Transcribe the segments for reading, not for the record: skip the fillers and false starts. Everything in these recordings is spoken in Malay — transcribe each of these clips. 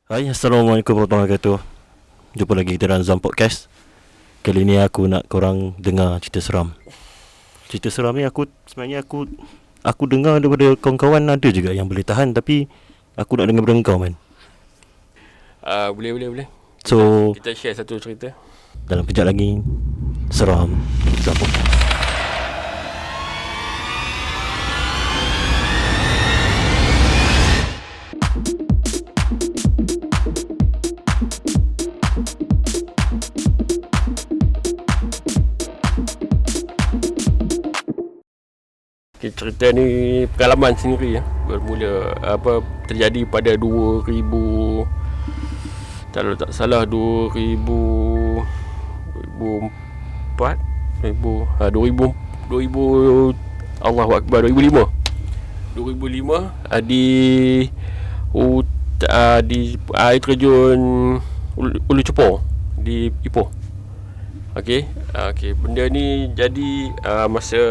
Hai, Assalamualaikum warahmatullahi wabarakatuh. Jumpa lagi kita dalam Zam Podcast. Kali ni aku nak korang dengar cerita seram. Cerita seram ni sebenarnya aku dengar daripada kawan-kawan, ada juga yang boleh tahan, tapi aku nak dengar daripada kau, man. Boleh. So, Kita share satu cerita. dalam kejap lagi seram Zam Podcast. Okay, cerita ni pengalaman sendiri ya. Bermula terjadi pada 2000, kalau tak salah 2004 2000 Allahu Akbar 2005 di air terjun Ulu Cepor di Ipoh. Okey, benda ni jadi masa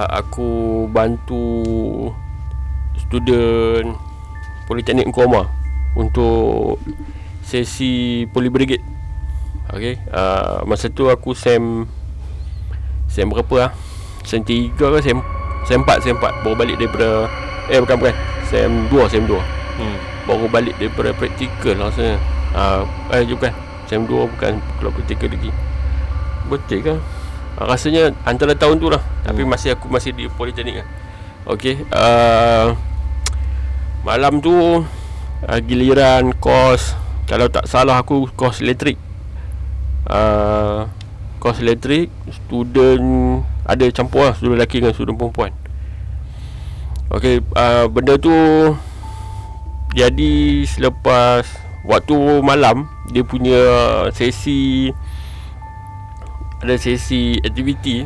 aku bantu student Politeknik Nkoma untuk sesi Poli Brigade. Okey, masa tu aku sem berapa lah? Sem 3 ke sem 4 baru balik daripada bukan sem 2 baru balik daripada praktikal rasanya. Bukan sem 2, bukan kalau praktikal lagi. Betul ke? Rasanya antara tahun tu lah. Tapi aku masih di Politeknik kan. Okey, malam tu giliran kos, kalau tak salah aku kos elektrik. Kos elektrik, student ada campur lah, student lelaki dengan student perempuan. Okey, benda tu jadi selepas waktu malam dia punya sesi, ada sesi aktiviti.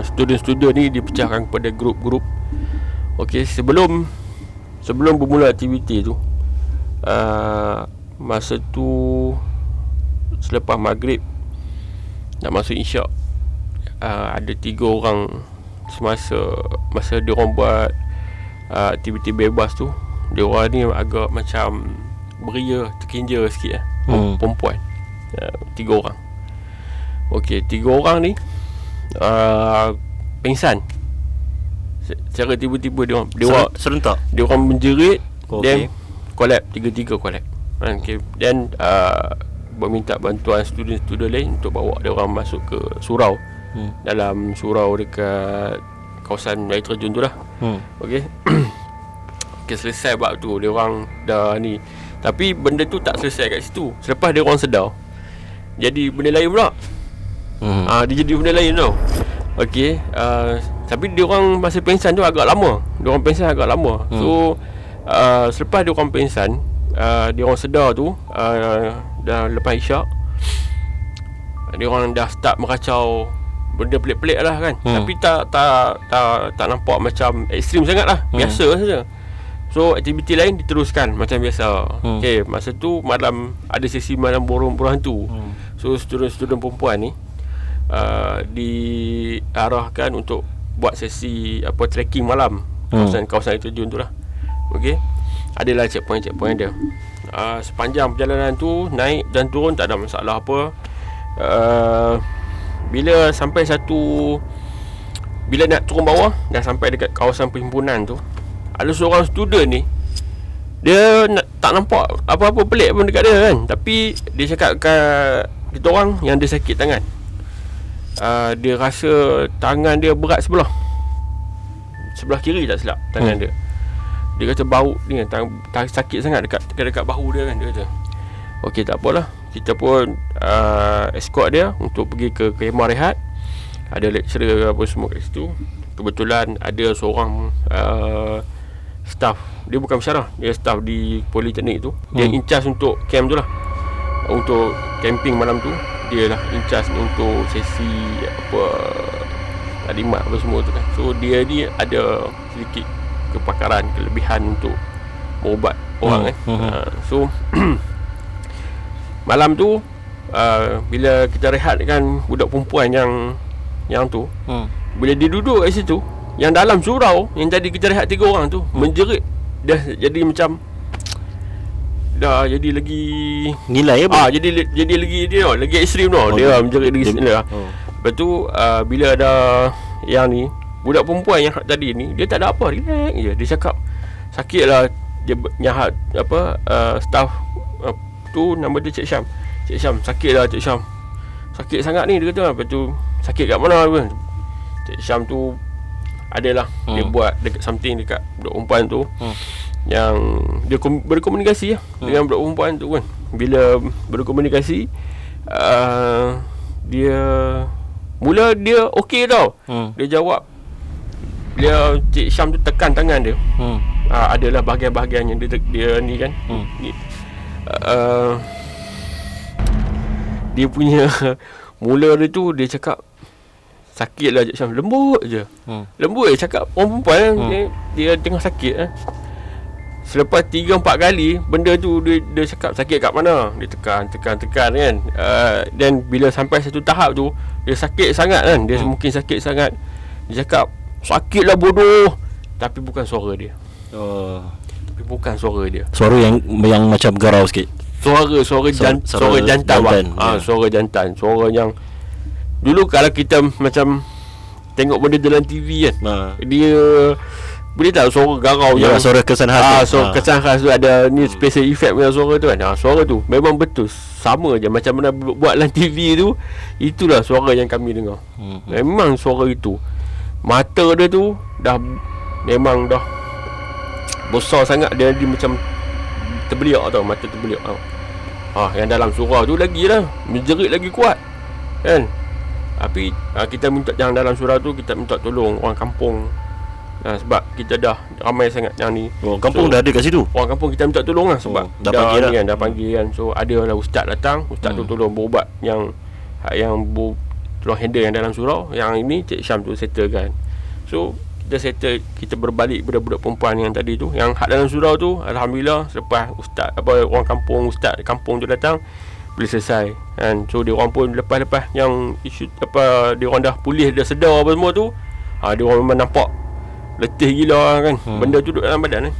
Student-student ni dipecahkan kepada grup-grup. Okey, sebelum bermula aktiviti tu, masa tu selepas maghrib nak masuk isyak, ada 3 orang masa dia orang buat aktiviti bebas tu, dia orang ni agak macam beria, terkinja sikit perempuan. 3 orang. Okey, 3 orang ni pengsan secara tiba-tiba. Dia orang serentak. Dia orang menjerit, Okay. dan collapse, 3 collapse. Okay. Dan meminta bantuan student-student lain untuk bawa dia orang masuk ke surau. Dalam surau dekat kawasan air terjun tu lah. Okey. Okay, selesai bab tu, dia orang dah ni. Tapi benda tu tak selesai kat situ. Selepas dia orang sedar, jadi benda lain pula. Dia jadi benda lain tau. Okey, tapi dia orang masa pengsan tu agak lama. So selepas dia orang pengsan, dia orang sedar tu, dah lepas isyak, dia orang dah start meracau benda pelik-pelik lah kan. Tapi tak nampak macam ekstrim sangat lah. Biasa saja. So aktiviti lain diteruskan macam biasa. Okey, masa tu malam ada sesi malam borong-borong hantu. So student-student perempuan ni diarahkan untuk buat sesi trekking malam kawasan air terjun tu lah. Okey, adalah checkpoint dia. Sepanjang perjalanan tu, naik dan turun tak ada masalah apa. Bila nak turun bawah, dah sampai dekat kawasan perhimpunan tu, ada seorang student ni, dia tak nampak apa-apa pelik pun dekat dia kan. Tapi dia cakap kat kita orang yang dia sakit tangan. Dia rasa tangan dia berat sebelah kiri tak silap tangan dia. Dia kata bau ni sakit sangat dekat bahu dia kan, dia kata. Okey, tak apalah, kita pun escort dia untuk pergi ke kemah rehat. Ada lecturer apa semua kat situ. Kebetulan ada seorang staff, dia bukan pensyarah, dia staff di Politeknik tu. Dia in charge untuk camp tu lah, untuk camping malam tu. Dia lah in charge untuk sesi taklimat apa semua tu kan. So dia ni ada sedikit kelebihan untuk berubat orang kan. So malam tu bila kita rehat kan budak perempuan yang tu, bila dia duduk kat situ, yang dalam surau yang tadi kita rehat 3 orang tu menjerit dah jadi macam dah jadi lagi nilai apa? jadi lagi dia lagi ekstrim tau. Dia menjerit lagi ekstrim lah. Lepas tu bila ada yang ni budak perempuan yang tadi ni, dia tak ada apa, relax je. Dia cakap sakit lah. Dia nyahat staff tu, nama dia Cik Syam. Cik Syam, sakit lah Cik Syam, sakit sangat ni, dia kata. Lepas tu sakit kat mana pun. Cik Syam tu adalah dia buat dekat something dekat budak perempuan tu, yang dia berkomunikasi lah dengan budak perempuan tu kan. Bila berkomunikasi dia mula dia okey tau. Dia jawab. Dia Cik Syam tu tekan tangan dia. Adalah bahagian-bahagian yang dia ni kan. Dia punya mula dia tu dia cakap sakit lah Cik Syam. Lembut je. Lembut je cakap orang perempuan dia tengah sakit Selepas 3-4 kali benda tu dia cakap sakit kat mana, dia tekan kan. Dan bila sampai satu tahap tu dia sakit sangat kan. Dia mungkin sakit sangat. Dia cakap sakit lah bodoh. Tapi bukan suara dia. Tapi bukan suara dia. Suara yang macam garau sikit. Suara jantan. Suara jantan. Suara yang dulu kalau kita macam tengok benda dalam TV kan, dia boleh tak suara garau yang suara kesan khas. Suara kesan khas tu ada ni special effect punya suara tu kan. Suara tu memang betul sama je macam mana buat dalam TV tu. Itulah suara yang kami dengar. Memang suara itu. Mata dia tu dah memang dah besar sangat. Dia macam terbeliak tau. Mata terbeliak tau. Yang dalam surau tu lagi lah menjerit lagi kuat kan. Tapi kita minta, yang dalam surau tu kita minta tolong orang kampung. Sebab kita dah ramai sangat yang ni. Orang kampung dah ada kat situ. Orang kampung kita minta tolong lah. Sebab dah panggil ni kan, dah panggil kan. So ada lah ustaz datang. Ustaz tu tolong berubat yang tolong handle yang dalam surau. Yang ini Cik Syam tu settle kan. So kita settle, kita berbalik budak-budak perempuan yang tadi tu, yang hak dalam surau tu. Alhamdulillah selepas ustaz orang kampung, ustaz kampung tu datang, boleh selesai kan. So dia orang pun lepas yang isu dia orang dah pulih, dah sedar apa semua tu, dia orang memang nampak letih gila kan. Benda tu duduk dalam badan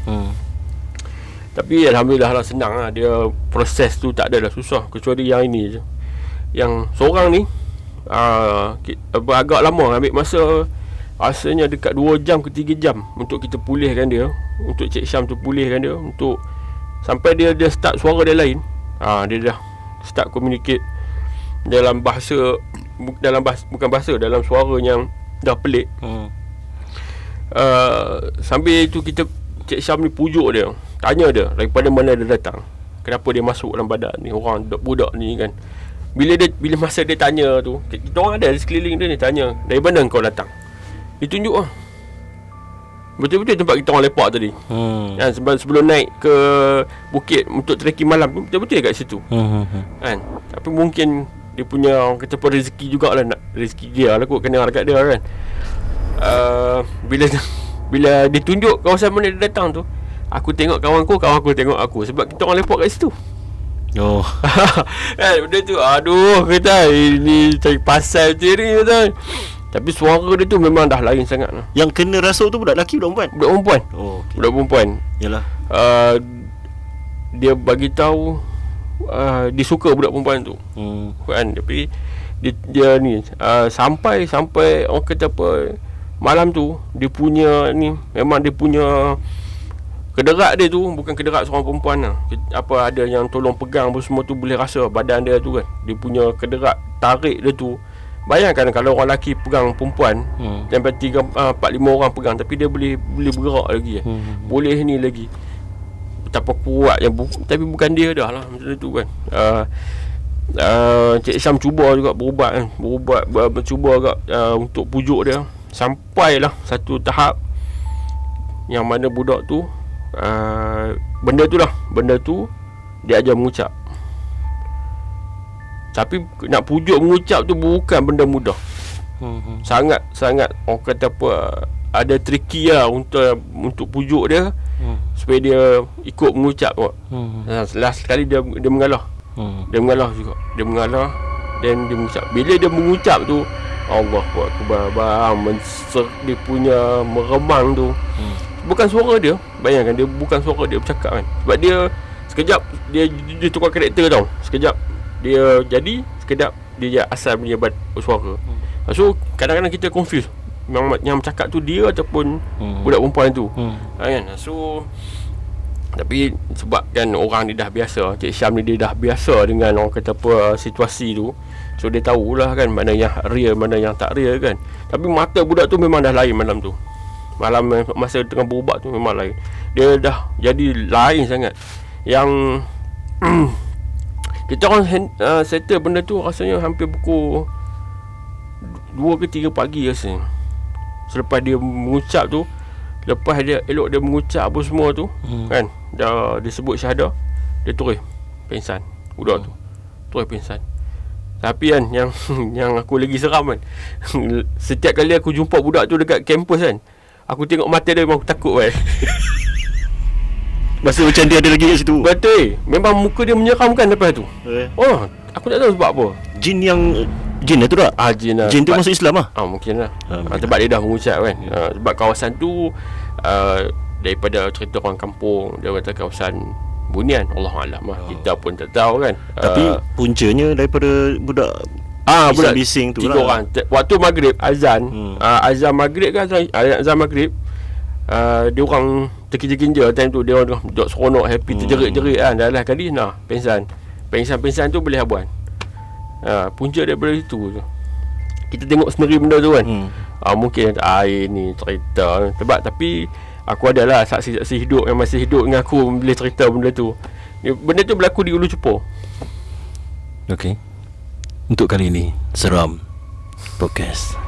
Tapi alhamdulillah lah, senang lah. Dia proses tu tak adalah susah, kecuali yang ini je. Yang seorang ni agak lama, ambil masa rasanya dekat 2 jam ke 3 jam untuk kita pulihkan dia, untuk Cik Syam tu pulihkan dia, untuk sampai dia start suara dia lain. Dia dah start communicate dalam bahasa, bukan bahasa, dalam suara yang dah pelik. Sambil itu kita, Cik Syam ni pujuk dia, tanya dia daripada mana dia datang, kenapa dia masuk dalam badan ni orang budak ni kan. Bila masa dia tanya tu, kita orang ada di sekeliling dia ni, tanya dari mana kau datang. Dia tunjuk betul-betul tempat kita orang lepak tadi. Sebelum naik ke bukit untuk trekking malam, betul-betul kat situ. Kan. Tapi mungkin dia punya, orang kata pun rezeki jugalah, nak rezeki dia lah kot, kena dekat dia kan. Bila dia tunjuk kawasan mana dia datang tu, aku tengok kawan aku tengok aku, sebab kita orang lepak kat situ. Benda tu, aduh kata ini cari pasal je ni betul. Tapi suara dia tu memang dah lain sangat lah. Yang kena rasuk tu budak lelaki, budak perempuan? Budak perempuan. Okay. Budak perempuan. Yalah. Dia bagi tahu dia suka budak perempuan tu. Kan, tapi dia ni sampai orang kata apa, malam tu dia punya ni, memang dia punya kederat dia tu bukan kederat seorang perempuan lah. Ada yang tolong pegang apa semua tu, boleh rasa badan dia tu kan. Dia punya kederat, tarik dia tu. Bayangkan kalau orang lelaki pegang perempuan, sampai 3, 4, 5 orang pegang, tapi dia boleh bergerak lagi boleh ni lagi. Betapa kuat yang tapi bukan dia dah lah macam tu kan. Cik Syam cuba juga berubat kan. Cuba agak untuk pujuk dia. Sampailah satu tahap yang mana budak tu benda tu dia ajar mengucap. Tapi nak pujuk mengucap tu bukan benda mudah. Sangat orang kata apa, ada tricky lah untuk pujuk dia, supaya dia ikut mengucap. Last sekali dia mengalah. Dia mengalah juga. Dia mengalah dan dia mengucap. Bila dia mengucap tu, Allahu Akbar, dia punya meremang tu. bukan suara dia. Bayangkan dia bukan suara dia bercakap kan. Sebab dia sekejap dia tukar karakter tau. Sekejap dia jadi, sekejap dia asal punya suara. So kadang-kadang kita confuse yang bercakap tu dia ataupun budak perempuan tu. Kan. So tapi sebab kan orang ni dah biasa, Cik Syam ni dia dah biasa dengan orang kata apa situasi tu. So dia tahulah kan mana yang real, mana yang tak real kan. Tapi mata budak tu memang dah lain malam tu. Malam masa tengah berubat tu memang lain. Dia dah jadi lain sangat. Yang kita orang settle benda tu rasanya hampir pukul 2 ke 3 pagi rasanya. Selepas dia mengucap tu, lepas dia elok dia mengucap apa semua tu kan, dia sebut syahadah, dia terus pingsan budak tu. Terus pingsan. Tapi kan yang aku lagi seram kan, setiap kali aku jumpa budak tu dekat kampus kan, aku tengok mata dia memang aku takut kan. Masa macam dia ada lagi kat situ. Betul. Memang muka dia menyeramkan lepas tu. Oh, aku tak tahu sebab apa. Jin tu tak? Jin lah. Jin tu masuk Islam lah? Mungkin lah. Sebab dia dah mengucap kan. Sebab kawasan tu daripada cerita orang kampung, dia kata kawasan Bunian. Allahualam lah. Kita pun tak tahu kan. Tapi puncanya daripada budak budak bising tu 3 lah. orang. Waktu maghrib azan, azan maghrib kan, azan maghrib, dia orang terkinja-kinja time tu. Dia orang duduk seronok, happy, terjerit-jerit kan. Dah lah kali pengsan tu boleh habuan. Punca daripada itu tu. Kita tengok sendiri benda tu kan. Mungkin ni cerita sebab, tapi aku adalah saksi-saksi hidup yang masih hidup dengan aku boleh cerita benda tu. Benda tu berlaku di Ulu Cepo. Okey. Untuk kali ini Seram Podcast.